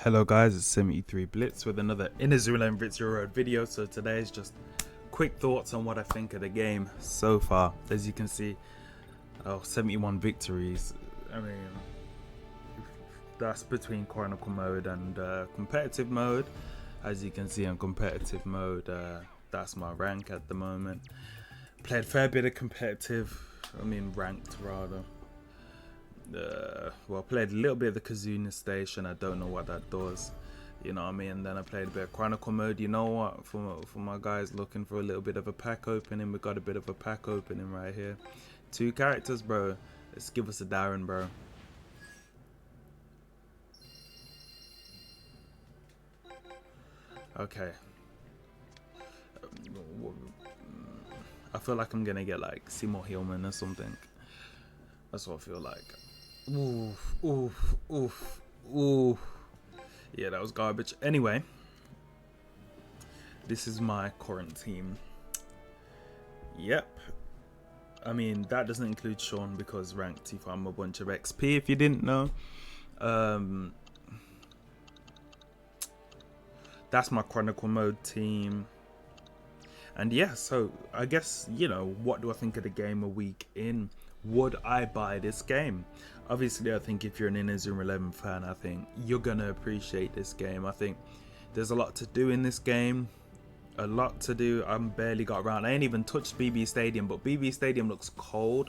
Hello guys, it's 73 Blitz with another Inazuma Blitz Your Road video. So today is just quick thoughts on what I think of the game so far. As you can see, 71 victories. I mean, that's between Chronicle mode and competitive mode. As you can see on competitive mode, that's my rank at the moment. Played a fair bit of competitive, ranked rather. Well, I played a little bit of the Kazuna station. I don't know what that does, you know what I mean. And then I played a bit of Chronicle mode. You know what, for my guys looking for a little bit of a pack opening, we got a bit of a pack opening right here. 2 characters, bro. Let's give us a Darren, bro. Okay. I feel like I'm gonna get like Seymour Hillman or something. That's what I feel like. Oof. Yeah, that was garbage. Anyway, this is my current team. Yep. I mean, that doesn't include Sean because ranked if I'm a bunch of XP, if you didn't know. That's my Chronicle mode team. And yeah, so I guess, you know, what do I think of the game a week in? Would I buy this game? Obviously, I think if you're an Inazuma 11 fan, I think you're gonna appreciate this game. I think there's a lot to do in this game. A lot to do. I barely got around. I ain't even touched BB Stadium, but BB Stadium looks cold.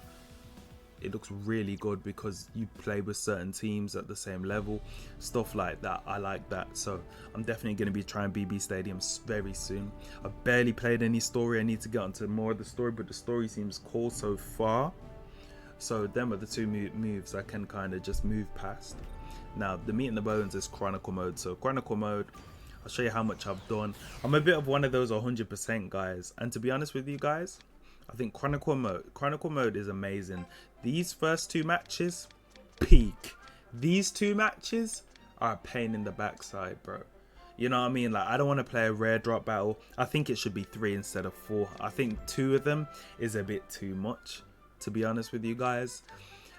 It looks really good because you play with certain teams at the same level. Stuff like that. I like that. So I'm definitely going to be trying BB Stadium very soon. I've barely played any story. I need to get onto more of the story, but the story seems cool so far. So them are the 2 moves I can kind of just move past. Now the meat and the bones is Chronicle mode. So Chronicle mode, I'll show you how much I've done. I'm a bit of one of those 100% guys. And to be honest with you guys, I think Chronicle mode is amazing. These first 2 matches, peak. These 2 matches are a pain in the backside, bro. You know what I mean? Like, I don't want to play a rare drop battle. I think it should be 3 instead of 4. I think 2 of them is a bit too much, to be honest with you guys.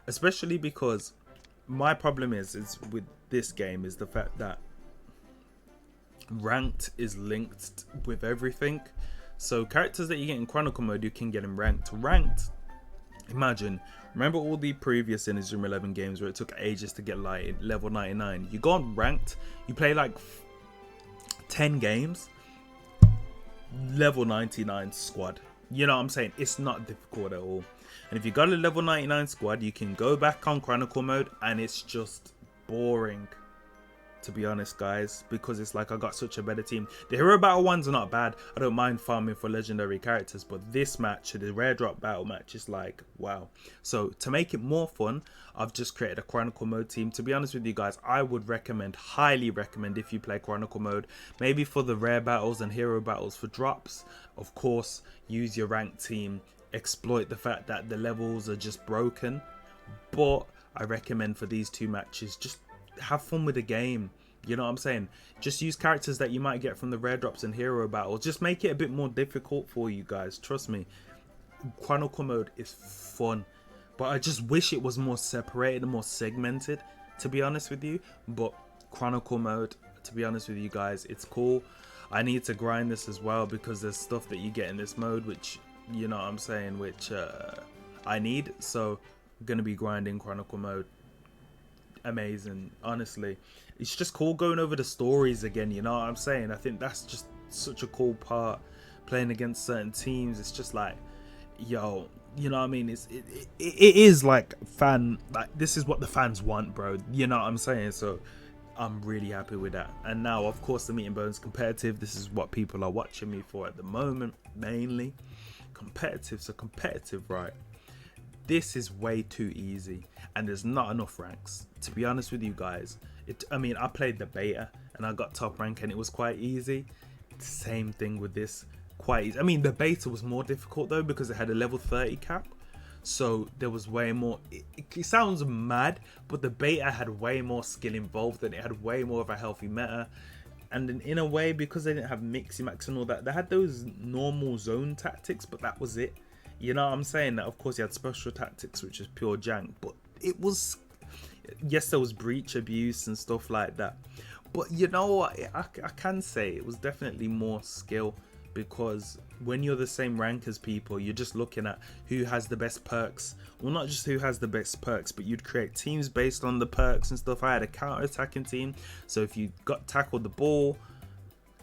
Especially because my problem is with this game is the fact that ranked is linked with everything. So characters that you get in Chronicle mode, you can get in ranked. Remember all the previous Inazuma 11 games where it took ages to get like level 99? You go on ranked, you play like 10 games, level 99 squad. You know what I'm saying? It's not difficult at all. And if you got a level 99 squad, you can go back on Chronicle mode and it's just boring, to be honest, guys, because it's like I got such a better team. The hero battle ones are not bad. I don't mind farming for legendary characters, but this match, the rare drop battle match, is like wow. So to make it more fun, I've just created a Chronicle mode team. To be honest with you guys, I would highly recommend, if you play Chronicle mode, maybe for the rare battles and hero battles for drops, of course, use your ranked team, exploit the fact that the levels are just broken. But I recommend for these 2 matches, just have fun with the game. You know what I'm saying? Just use characters that you might get from the rare drops and hero battles. Just make it a bit more difficult for you guys. Trust me, Chronicle mode is fun, but I just wish it was more separated and more segmented, to be honest with you. But Chronicle mode, to be honest with you guys, it's cool. I need to grind this as well because there's stuff that you get in this mode which, you know what I'm saying, which I need. So I'm gonna be grinding Chronicle mode. Amazing, honestly. It's just cool going over the stories again, you know what I'm saying? I think that's just such a cool part, playing against certain teams. It's just like, yo, you know what I mean? It is like this is what the fans want, bro, you know what I'm saying? So I'm really happy with that. And now, of course, the meat and bones competitive, this is what people are watching me for at the moment, mainly competitive. So competitive, right, this is way too easy and there's not enough ranks, to be honest with you guys. I played the beta and I got top rank and it was quite easy. Same thing with this, quite easy. I mean, the beta was more difficult though because it had a level 30 cap, so there was way more. It sounds mad, but the beta had way more skill involved and it had way more of a healthy meta. And in a way, because they didn't have Mixie Max and all that, they had those normal zone tactics, but that was it. You know what I'm saying? That of course you had special tactics, which is pure jank, but it was, yes, there was breach abuse and stuff like that, But you know what, I can say it was definitely more skill, because when you're the same rank as people, you're just looking at who has the best perks. Well, not just who has the best perks, but you'd create teams based on the perks and stuff. I had a counter-attacking team, so if you got tackled the ball,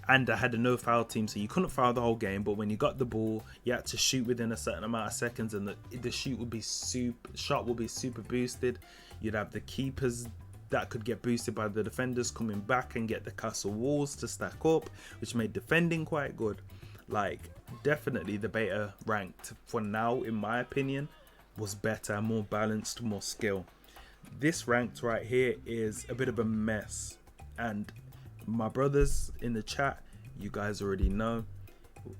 and I had a no foul team, so you couldn't foul the whole game, but when you got the ball, you had to shoot within a certain amount of seconds, and the shot would be super boosted. You'd have the keepers that could get boosted by the defenders coming back and get the castle walls to stack up, which made defending quite good. Like, definitely the beta ranked for now, in my opinion, was better, more balanced, more skill. This ranked right here is a bit of a mess, and my brothers in the chat, you guys already know,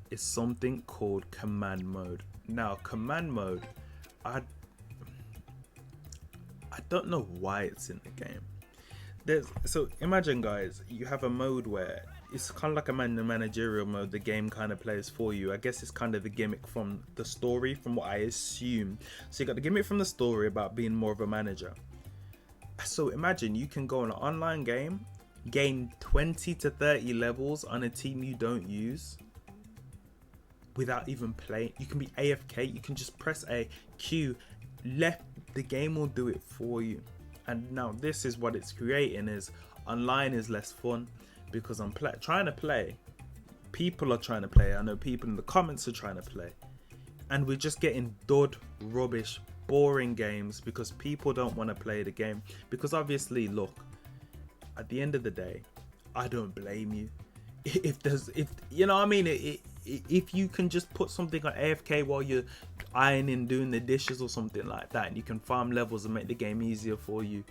it's something called command mode. Now, command mode, I don't know why it's in the game. So imagine, guys, you have a mode where it's kind of like a managerial mode. The game kind of plays for you. I guess it's kind of the gimmick from the story, from what I assume. So you got the gimmick from the story about being more of a manager. So imagine you can go on an online game, gain 20 to 30 levels on a team you don't use without even playing. You can be AFK, you can just press a Q left, the game will do it for you. And now this is what it's creating, is online is less fun, because I'm trying to play, people are trying to play, I know people in the comments are trying to play, and we're just getting dud, rubbish, boring games because people don't want to play the game. Because obviously, look, at the end of the day, I don't blame you. If you know what I mean, if you can just put something on AFK while you're ironing, doing the dishes or something like that, and you can farm levels and make the game easier for you,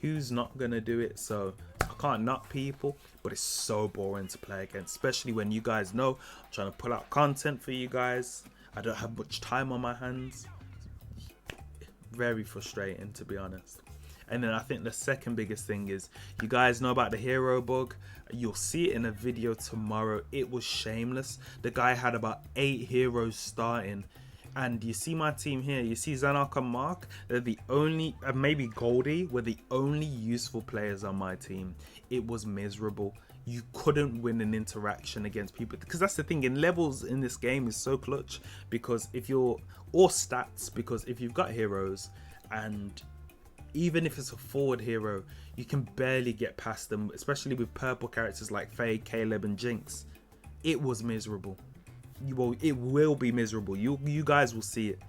who's not gonna do it? So I can't knock people, but it's so boring to play against, especially when you guys know I'm trying to pull out content for you guys. I don't have much time on my hands. Very frustrating, to be honest. And then I think the second biggest thing is, you guys know about the hero bug. You'll see it in a video tomorrow. It was shameless. The guy had about 8 heroes starting. And you see my team here. You see Zanark and Mark. They're the only, maybe Goldie, were the only useful players on my team. It was miserable. You couldn't win an interaction against people. Because that's the thing, in levels in this game is so clutch. Because if you're, or stats, because if you've got heroes, and even if it's a forward hero, you can barely get past them, especially with purple characters like Faye, Caleb and Jinx. It was miserable. It will be miserable. You guys will see it.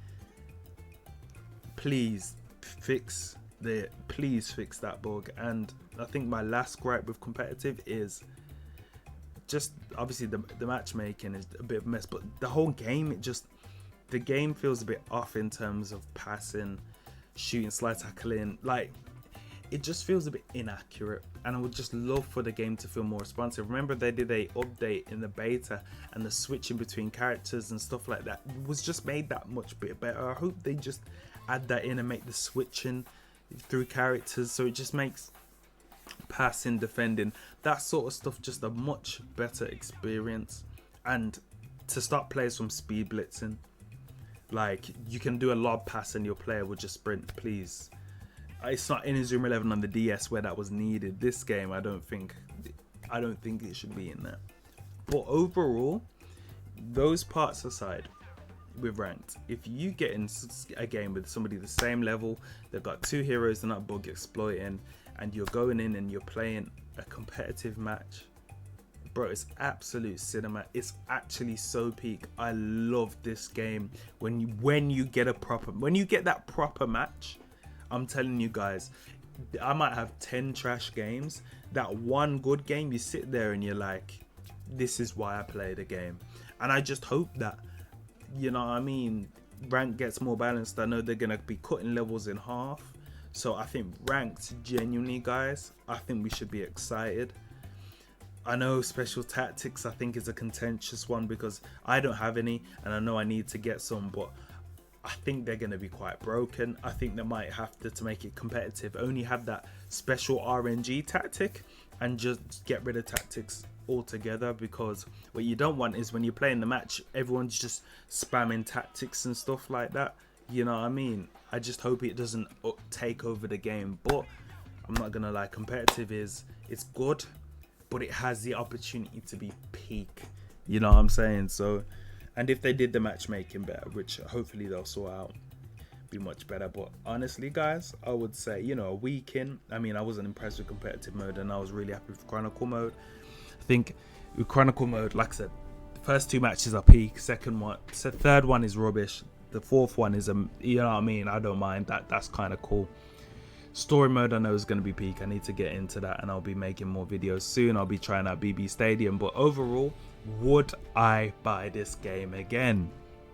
Please fix that bug. And I think my last gripe with competitive is just, obviously the matchmaking is a bit of a mess, but the whole game, the game feels a bit off in terms of passing, shooting, slide tackling. Like, it just feels a bit inaccurate, and I would just love for the game to feel more responsive. Remember, they did a update in the beta, and the switching between characters and stuff like that was just made that much bit better. I hope they just add that in and make the switching through characters, so it just makes passing, defending, that sort of stuff just a much better experience. And to stop players from speed blitzing, like, you can do a lob pass and your player will just sprint, please. It's not in Zoom 11 on the DS where that was needed. This game, I don't think it should be in there. But overall, those parts aside, with ranked, if you get in a game with somebody the same level, they've got 2 heroes, they're not bug exploiting, and you're going in and you're playing a competitive match, bro, it's absolute cinema. It's actually so peak. I love this game. When you get that proper match, I'm telling you guys, I might have 10 trash games. That one good game, you sit there and you're like, this is why I play the game. And I just hope that, you know what I mean, rank gets more balanced. I know they're gonna be cutting levels in half, so I think ranked, genuinely guys, I think we should be excited. I know special tactics, I think, is a contentious one because I don't have any, and I know I need to get some, but I think they're going to be quite broken. I think they might have to make it competitive, only have that special RNG tactic and just get rid of tactics altogether, because what you don't want is when you're playing the match, everyone's just spamming tactics and stuff like that. You know what I mean? I just hope it doesn't take over the game, but I'm not gonna lie, competitive it's good, but it has the opportunity to be peak. You know what I'm saying? So, and if they did the matchmaking better, which hopefully they'll sort out, be much better. But honestly, guys, I would say, you know, a week in, I mean, I wasn't impressed with competitive mode, and I was really happy with Chronicle mode. I think with Chronicle mode, like I said, the first 2 matches are peak. Third one is rubbish. The fourth one is you know what I mean. I don't mind that. That's kind of cool. Story mode I know is going to be peak. I need to get into that, and I'll be making more videos soon. I'll be trying out BB Stadium. But overall, would I buy this game again?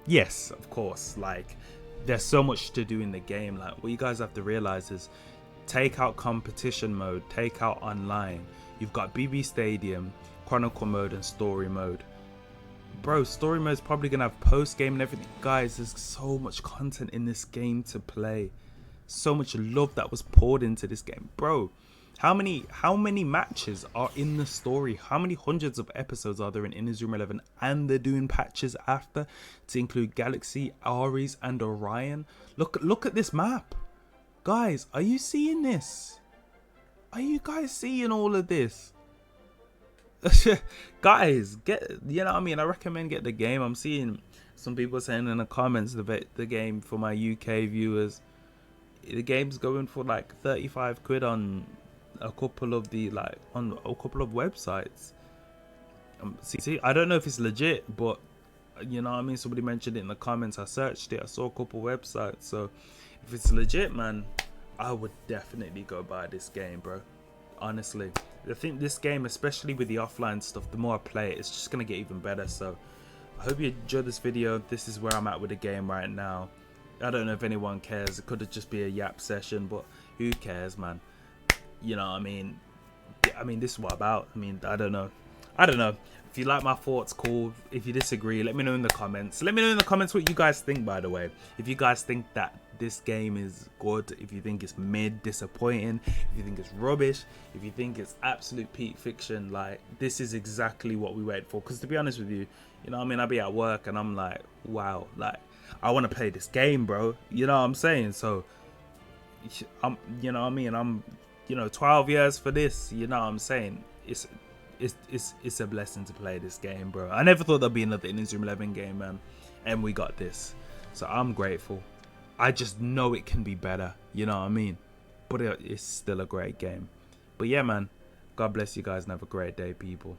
Yes, of course. Like, there's so much to do in the game. Like, what you guys have to realize is, take out competition mode, take out online. You've got BB Stadium, Chronicle mode, and story mode. Bro, story mode is probably gonna have post game and everything. Guys, there's so much content in this game to play. So much love that was poured into this game, bro. How many matches are in the story? How many hundreds of episodes are there in Inazuma 11? And they're doing patches after to include Galaxy, Ares, and Orion. Look at this map, guys. Are you seeing this? Are you guys seeing all of this? Guys, you know what I mean? I recommend get the game. I'm seeing some people saying in the comments the game for my UK viewers. The game's going for like 35 quid on a couple of websites. See, I don't know if it's legit, but you know what I mean, somebody mentioned it in the comments. I searched it, I saw a couple websites. So if it's legit, man, I would definitely go buy this game, bro. Honestly, I think this game, especially with the offline stuff, the more I play it, it's just gonna get even better. So I hope you enjoyed this video. This is where I'm at with the game right now. I don't know if anyone cares. It could have just be a yap session, but who cares, man? You know what I mean? This is what I'm about. I mean, I don't know. If you like my thoughts, cool. If you disagree, let me know in the comments. Let me know in the comments what you guys think, by the way. If you guys think that this game is good, if you think it's mid, disappointing, if you think it's rubbish, if you think it's absolute peak fiction, like, this is exactly what we wait for. Because to be honest with you, you know what I mean, I'll be at work and I'm like, wow, like, I want to play this game, bro. You know what I'm saying? So, you know what I mean, I'm, 12 years for this, you know what I'm saying? It's a blessing to play this game, bro. I never thought there'd be another Inazuma 11 game, man, and we got this, so I'm grateful. I just know it can be better, you know what I mean? But it's still a great game. But yeah, man, God bless you guys and have a great day, people.